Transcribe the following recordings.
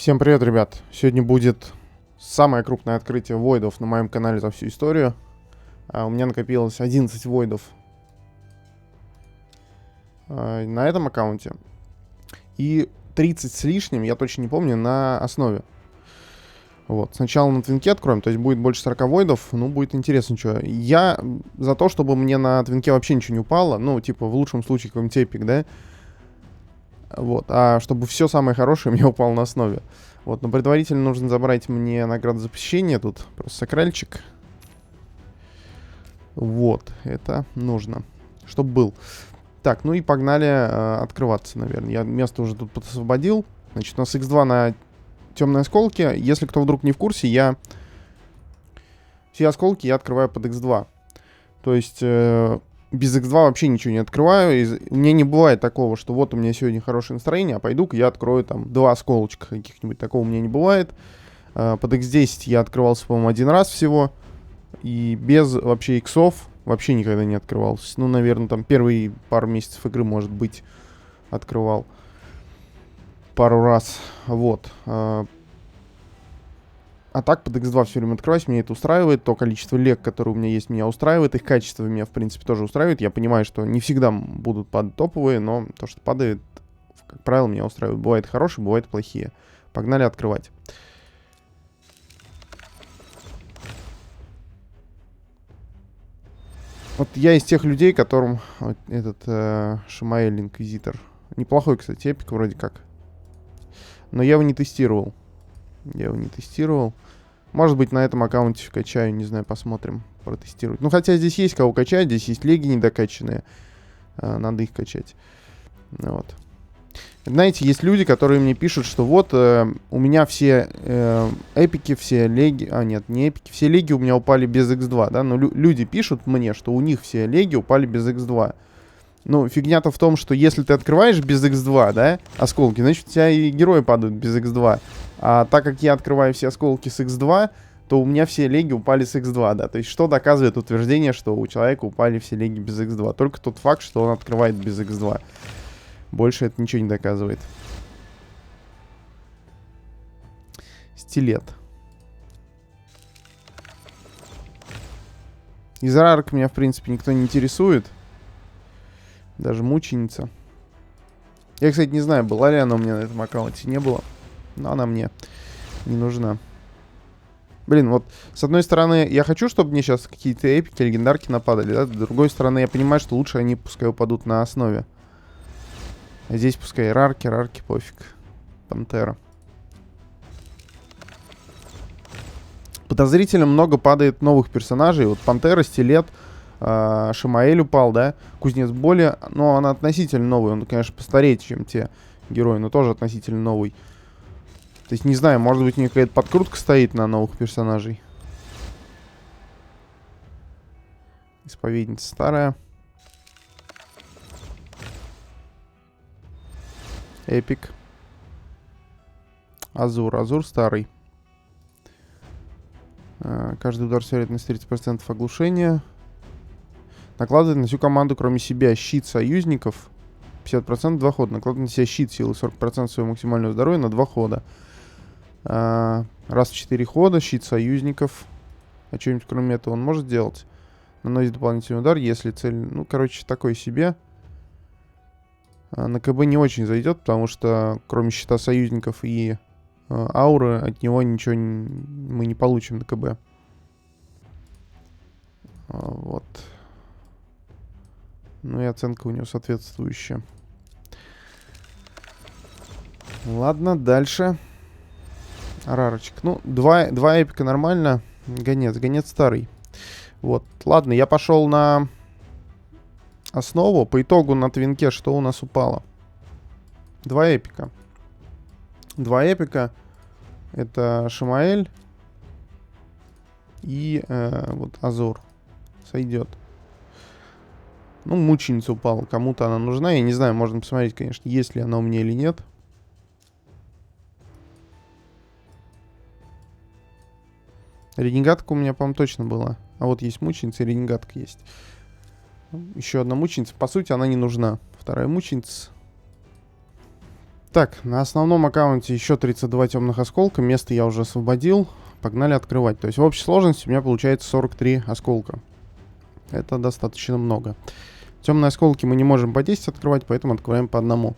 Всем привет, ребят! Сегодня будет самое крупное открытие войдов на моем канале за всю историю. У меня накопилось 11 войдов на этом аккаунте. И 30 с лишним, я точно не помню, на основе. Вот. Сначала на твинке откроем, то есть будет больше 40 войдов. Ну, будет интересно, что. Я за то, чтобы мне на твинке вообще ничего не упало. Ну, типа, в лучшем случае какой-нибудь эпик, да? Вот. А чтобы все самое хорошее мне упало на основе. Вот, но предварительно нужно забрать мне награду за посещение. Тут просто сакральчик. Вот, это нужно. Чтобы был. Так, ну и погнали открываться, наверное. Я место уже тут освободил. Значит, у нас x2 на темные осколки. Если кто вдруг не в курсе, все осколки я открываю под x2. То есть без x2 вообще ничего не открываю. У меня не бывает такого, что вот у меня сегодня хорошее настроение, а пойду-ка я открою там 2 осколочка каких-нибудь. Такого у меня не бывает. Под x10 я открывался, по-моему, один раз всего. И без вообще иксов вообще никогда не открывался. Ну, наверное, там первые пару месяцев игры, может быть, открывал пару раз. Вот. А так под x2 все время открываюсь, меня это устраивает. То количество лег, которые у меня есть, меня устраивает. Их качество меня, в принципе, тоже устраивает. Я понимаю, что не всегда будут падать топовые, но то, что падает, как правило, меня устраивает. Бывает хорошие, бывает плохие. Погнали открывать. Вот я из тех людей, которым вот этот Шамаэль Инквизитор. Неплохой, кстати, эпик вроде как. Но я его не тестировал. Может быть, на этом аккаунте качаю, не знаю, посмотрим, протестировать. Ну, хотя здесь есть кого качать, здесь есть леги недокачанные. Надо их качать. Вот. Знаете, есть люди, которые мне пишут, что вот у меня все эпики, все леги... нет, не эпики. Все леги у меня упали без x2, да? Но люди пишут мне, что у них все леги упали без x2. Ну, фигня-то в том, что если ты открываешь без x2, да, осколки, значит, у тебя и герои падают без x2. А так как я открываю все осколки с x2, то у меня все леги упали с x2, да. То есть что доказывает утверждение, что у человека упали все леги без x2? Только тот факт, что он открывает без x2. Больше это ничего не доказывает. Стилет. Из рарок меня, в принципе, никто не интересует. Даже мученица. Я, кстати, не знаю, была ли она у меня на этом аккаунте. Не было. Но она мне не нужна. Блин, вот с одной стороны, я хочу, чтобы мне сейчас какие-то эпики, легендарки нападали, да? С другой стороны, я понимаю, что лучше они пускай упадут на основе. А здесь пускай рарки, пофиг. Пантера. Подозрительно много падает новых персонажей. Вот Пантера, Стилет, Шамаэль упал, да? Кузнец Боли, но он относительно новый. Он, конечно, постарее, чем те герои, но тоже относительно новый. То есть, не знаю, может быть, у них какая-то подкрутка стоит на новых персонажей. Исповедница старая. Эпик. Азур старый. Каждый удар с вероятностью 30% оглушения. Накладывает на всю команду, кроме себя, щит союзников. 50% 2 хода. Накладывает на себя щит силы 40% своего максимального здоровья на 2 хода. Раз в 4 хода. Щит союзников. А что-нибудь кроме этого он может делать? Наносит дополнительный удар, если цель... Ну, короче, такой себе. На КБ не очень зайдет, потому что кроме щита союзников и ауры от него ничего мы не получим на КБ. Вот. Ну и оценка у него соответствующая. Ладно, дальше. Рарочек. Ну, два эпика нормально. Гонец старый. Вот. Ладно, я пошел на основу. По итогу на твинке что у нас упало? 2 эпика. 2 эпика. Это Шамаэль и вот Азур. Сойдет. Ну, мученица упала. Кому-то она нужна. Я не знаю, можно посмотреть, конечно, есть ли она у меня или нет. Ренегатка у меня, по-моему, точно была. А вот есть мученица и ренегатка есть. Еще одна мученица. По сути, она не нужна. Вторая мученица. Так, на основном аккаунте еще 32 темных осколка. Место я уже освободил. Погнали открывать. То есть в общей сложности у меня получается 43 осколка. Это достаточно много. Темные осколки мы не можем по 10 открывать, поэтому открываем по одному.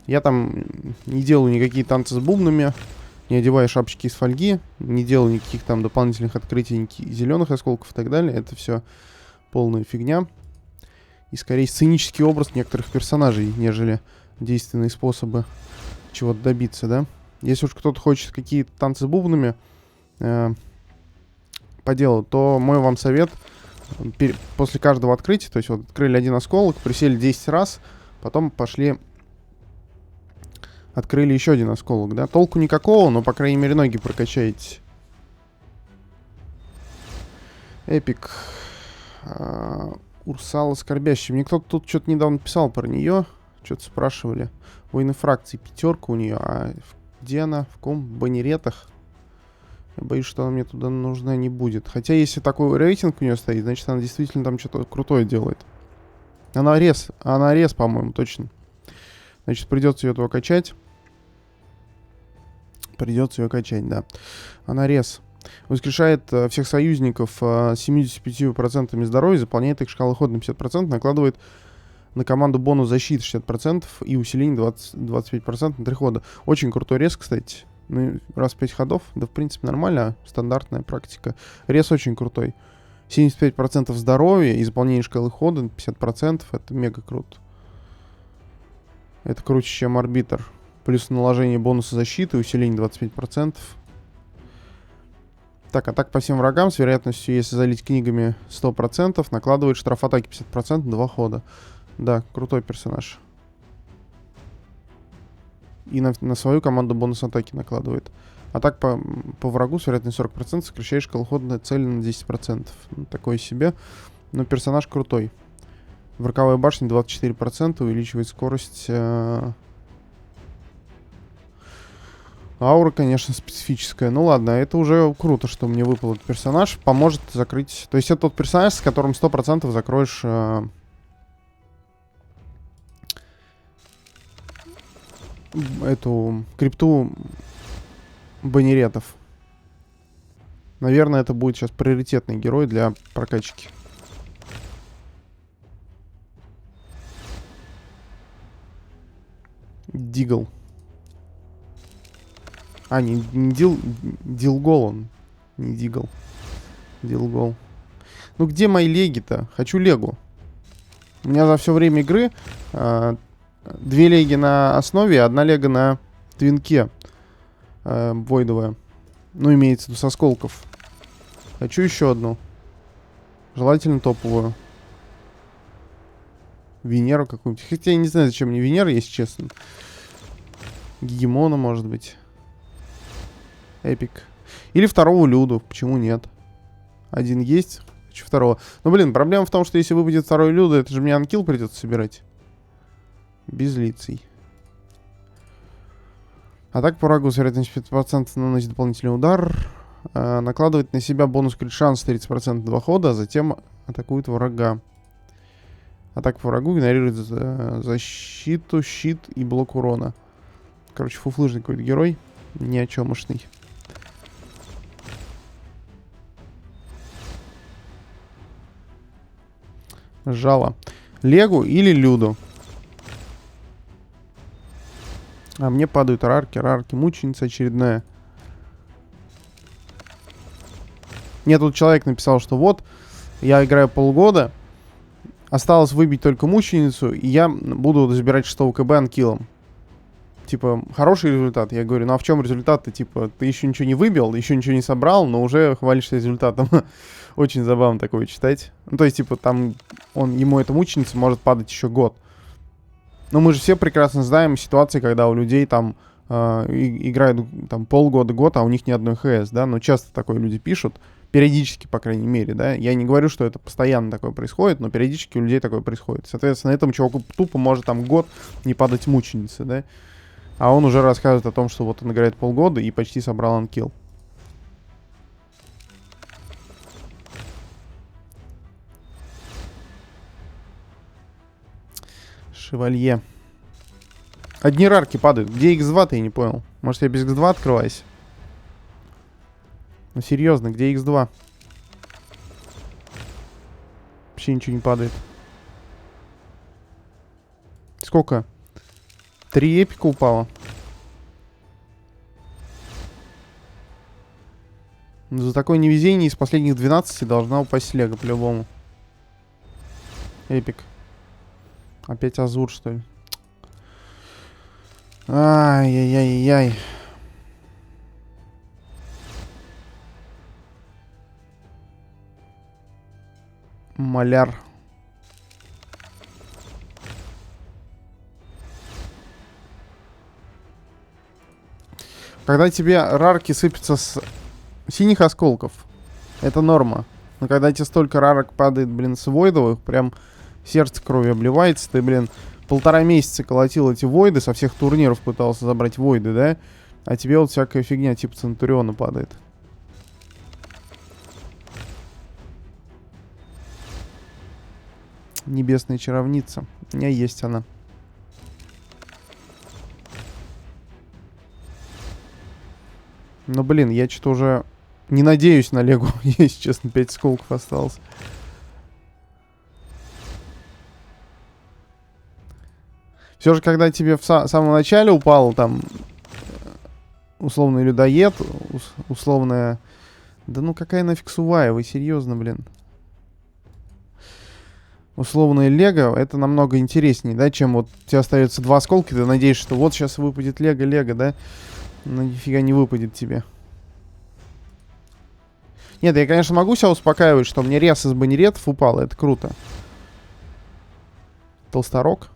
Я там не делаю никакие танцы с бубнами, не одеваю шапочки из фольги, не делаю никаких там дополнительных открытий зеленых осколков и так далее. Это все полная фигня. И скорее сценический образ некоторых персонажей, нежели действенные способы чего-то добиться, да. Если уж кто-то хочет какие-то танцы с бубнами по делу, то мой вам совет: после каждого открытия, то есть вот открыли один осколок, присели 10 раз, потом пошли, открыли еще один осколок, да. Толку никакого, но, по крайней мере, ноги прокачаете. Эпик. Урсала Скорбящая. Мне кто-то тут что-то недавно писал про нее. Что-то спрашивали. Войны фракций. 5 у нее. А где она? В ком? Банеретах? Я боюсь, что она мне туда нужна не будет. Хотя, если такой рейтинг у нее стоит, значит, она действительно там что-то крутое делает. Она рез, по-моему, точно. Значит, придется ее туда качать. Придется ее качать, да. Она рез. Воскрешает всех союзников 75% здоровья, заполняет их шкалы хода на 50%, накладывает на команду бонус защиты 60% и усиление 25% на 3 хода. Очень крутой рез, кстати. Ну, раз в 5 ходов, да, в принципе, нормально, стандартная практика. Рез очень крутой. 75% здоровья и заполнение шкалы хода на 50%, это мега круто. Это круче, чем арбитр. Плюс наложение бонуса защиты, усиление 25%. Так, атака по всем врагам с вероятностью, если залить книгами, 100%, накладывает штраф атаки 50% на 2 хода. Да, крутой персонаж. И на свою команду бонус атаки накладывает. Атак по врагу с вероятностью 40%, сокращаешь шкалу хода на цели на 10%. Ну, такой себе. Но персонаж крутой. В роковой башне 24% увеличивает скорость. Аура, конечно, специфическая. Ну ладно, это уже круто, что мне выпал этот персонаж. Поможет закрыть... То есть это тот персонаж, с которым 100% закроешь... эту крипту банеретов. Наверное, это будет сейчас приоритетный герой для прокачки. Дигл. А, не Дилгол он. Не Дигл. Дилгол. Ну где мои леги-то? Хочу легу. У меня за все время игры 2 леги на основе, 1 лега на твинке. Войдовая. Ну, имеется в виду с осколков. Хочу еще одну. Желательно топовую. Венеру какую-нибудь. Хотя я не знаю, зачем мне Венера, если честно. Гегемона, может быть. Эпик. Или второго Люду. Почему нет? Один есть. Хочу второго. Ну, блин, проблема в том, что если выпадет второй Люда, это же мне анкил придется собирать. Без лицей. А так по врагу с вероятностью 5% наносит дополнительный удар. Накладывает на себя бонус крит шанс 30% 2 хода, а затем атакует врага. Атака по врагу игнорирует защиту, щит и блок урона. Короче, фуфлыжный какой-то герой. Ни о чемошный. Жало. Легу или Люду? А мне падают рарки, мученица очередная. Мне тут человек написал, что вот, я играю полгода, осталось выбить только мученицу, и я буду забирать 6 КБ анкилом. Типа, хороший результат. Я говорю, ну а в чем результат-то? Типа, ты еще ничего не выбил, еще ничего не собрал, но уже хвалишься результатом. Очень забавно такое читать. Ну, то есть, типа, там ему эта мученица может падать еще год. Но мы же все прекрасно знаем ситуации, когда у людей там играют там полгода, год, а у них ни одной ХС, да. Но часто такое люди пишут. Периодически, по крайней мере, да. Я не говорю, что это постоянно такое происходит, но периодически у людей такое происходит. Соответственно, этому чуваку тупо может там год не падать мученицы, да. А он уже рассказывает о том, что вот он играет полгода и почти собрал анкил. Шевалье. Одни рарки падают. Где X2-то, я не понял. Может, я без X2 открываюсь? Ну, серьезно, где X2? Вообще ничего не падает. Сколько? 3 эпика упало. Ну, за такое невезение из последних 12 должна упасть лего по-любому. Эпик. Опять Азур, что ли? Ай-яй-яй-яй. Маляр. Когда тебе рарки сыпятся с синих осколков, это норма. Но когда тебе столько рарок падает, блин, с войдовых, прям сердце кровью обливается. Ты, блин, 1,5 месяца колотил эти войды, со всех турниров пытался забрать войды, да? А тебе вот всякая фигня типа Центуриона падает. Небесная чаровница. У меня есть она. Но, блин, я что-то уже не надеюсь на легу, если честно, 5 сколков осталось. Все же, когда тебе в самом начале упал там условный людоед, условная... Да ну какая нафиг Сувая, вы серьезно, блин? Условное лего, это намного интереснее, да, чем вот тебе остается 2 осколка, ты надеешься, что вот сейчас выпадет лего, да? Но нифига не выпадет тебе. Нет, я, конечно, могу себя успокаивать, что мне рез из банеретов упал, это круто. Толсторог.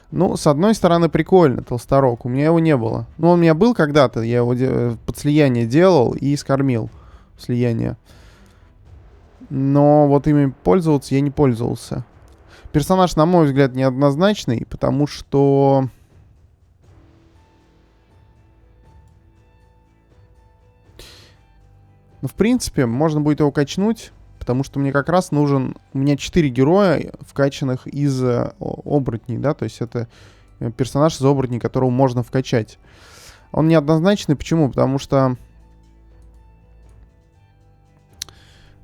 Ну, с одной стороны, прикольно, толсторог. У меня его не было. Ну, он у меня был когда-то, я его под слияние делал и скормил слияние. Но вот ими пользоваться я не пользовался. Персонаж, на мой взгляд, неоднозначный, потому что... Ну, в принципе, можно будет его качнуть, потому что мне как раз нужен... У меня 4 героя, вкачанных из оборотней, да, то есть это персонаж из оборотней, которого можно вкачать. Он неоднозначный, почему? Потому что...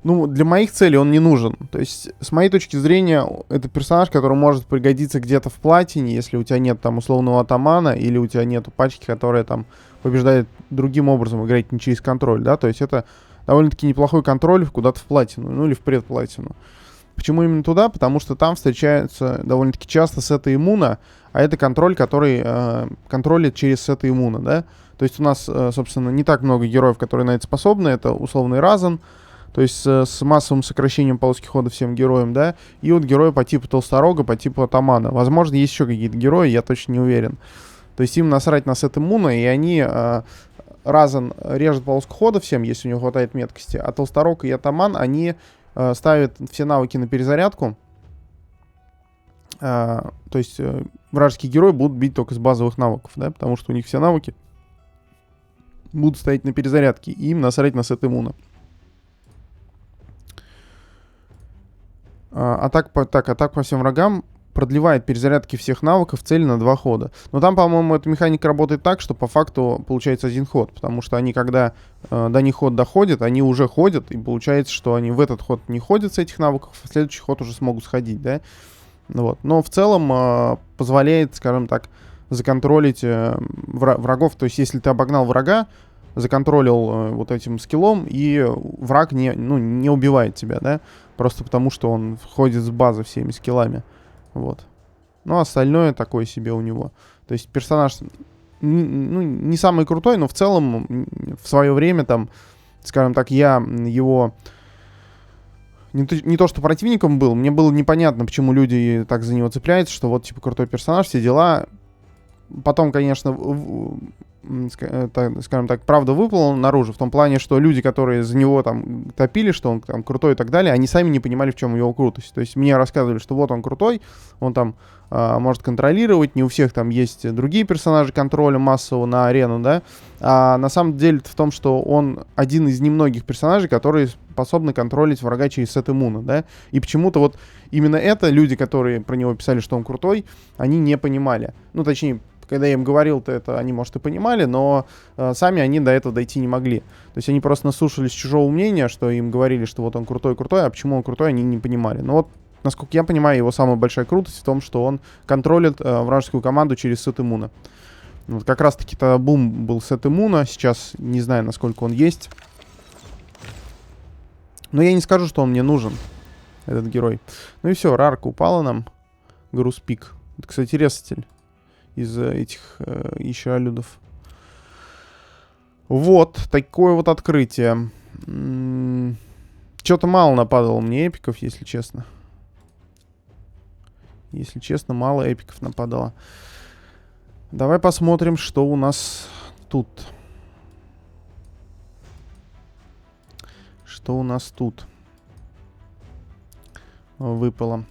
Ну, для моих целей он не нужен. То есть, с моей точки зрения, это персонаж, который может пригодиться где-то в платине, если у тебя нет там условного атамана, или у тебя нету пачки, которая там побеждает другим образом, играть не через контроль, да, то есть это довольно-таки неплохой контроль куда-то в платину, ну или в предплатину. Почему именно туда? Потому что там встречаются довольно-таки часто сеты иммуна, а это контроль, который контролит через сеты иммуна, да. То есть у нас, собственно, не так много героев, которые на это способны, это условный Разан, то есть с массовым сокращением полоски хода всем героям, да, и вот герои по типу Толсторога, по типу Атамана. Возможно, есть еще какие-то герои, я точно не уверен. То есть им насрать на сет иммуна, и они... Разан режет полоску хода всем, если у него хватает меткости, а Толсторог и Атаман, они ставят все навыки на перезарядку. То есть вражеские герои будут бить только с базовых навыков, да, потому что у них все навыки будут стоять на перезарядке, и им насрать на сет иммуна. Атак по всем врагам продлевает перезарядки всех навыков цели на 2 хода. Но там, по-моему, эта механика работает так, что по факту получается 1 ход, потому что они, когда до них ход доходит, они уже ходят, и получается, что они в этот ход не ходят с этих навыков, а в следующий ход уже смогут сходить, да? Вот. Но в целом позволяет, скажем так, законтролить врагов. То есть, если ты обогнал врага, законтролил вот этим скиллом, и враг не убивает тебя, да? Просто потому, что он ходит с базы всеми скиллами. Вот. Ну, остальное такое себе у него. То есть персонаж, не самый крутой, но в целом в свое время там, скажем так, я его... Не то, что противником был, мне было непонятно, почему люди так за него цепляются, что вот, типа, крутой персонаж, все дела. Потом, конечно, скажем так, правда выплыла наружу, в том плане, что люди, которые за него там топили, что он там крутой и так далее, они сами не понимали, в чем его крутость. То есть мне рассказывали, что вот он крутой, он там может контролировать, не у всех там есть другие персонажи контроля массового на арену, да, а на самом деле в том, что он один из немногих персонажей, который способны контролить врага через сет иммуна, да? И почему-то вот именно это люди, которые про него писали, что он крутой, они не понимали. Ну, точнее, когда я им говорил-то это, они, может, и понимали, но сами они до этого дойти не могли. То есть они просто наслушались чужого мнения, что им говорили, что вот он крутой-крутой, а почему он крутой, они не понимали. Но вот, насколько я понимаю, его самая большая крутость в том, что он контролит вражескую команду через сет иммуна. Вот как раз-таки тогда бум был сет иммуна, сейчас не знаю, насколько он есть. Но я не скажу, что он мне нужен, этот герой. Ну и все, рарка упала нам. Груспик. Это, кстати, ресатель из этих еще алюдов. Вот, такое вот открытие. Что-то мало нападало мне эпиков, если честно. Если честно, мало эпиков нападало. Давай посмотрим, что у нас тут. Что у нас тут выпало.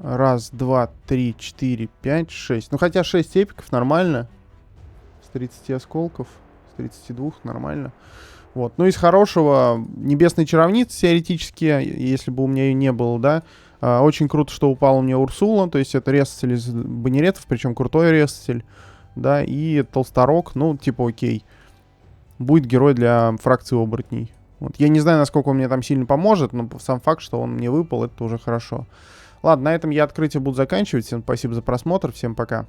Раз, два, три, четыре, пять, шесть. Ну, хотя 6 эпиков нормально. С 30 осколков. С 32 нормально. Вот. Ну, из хорошего Небесной Чаровницы теоретически, если бы у меня ее не было, да. Очень круто, что упала у меня Урсула. То есть это рестль из банеретов, причем крутой рестль. Да, и Толсторог, ну, типа окей. Будет герой для фракции оборотней. Вот. Я не знаю, насколько он мне там сильно поможет, но сам факт, что он мне выпал, это уже хорошо. Ладно, на этом я открытие буду заканчивать. Всем спасибо за просмотр, всем пока.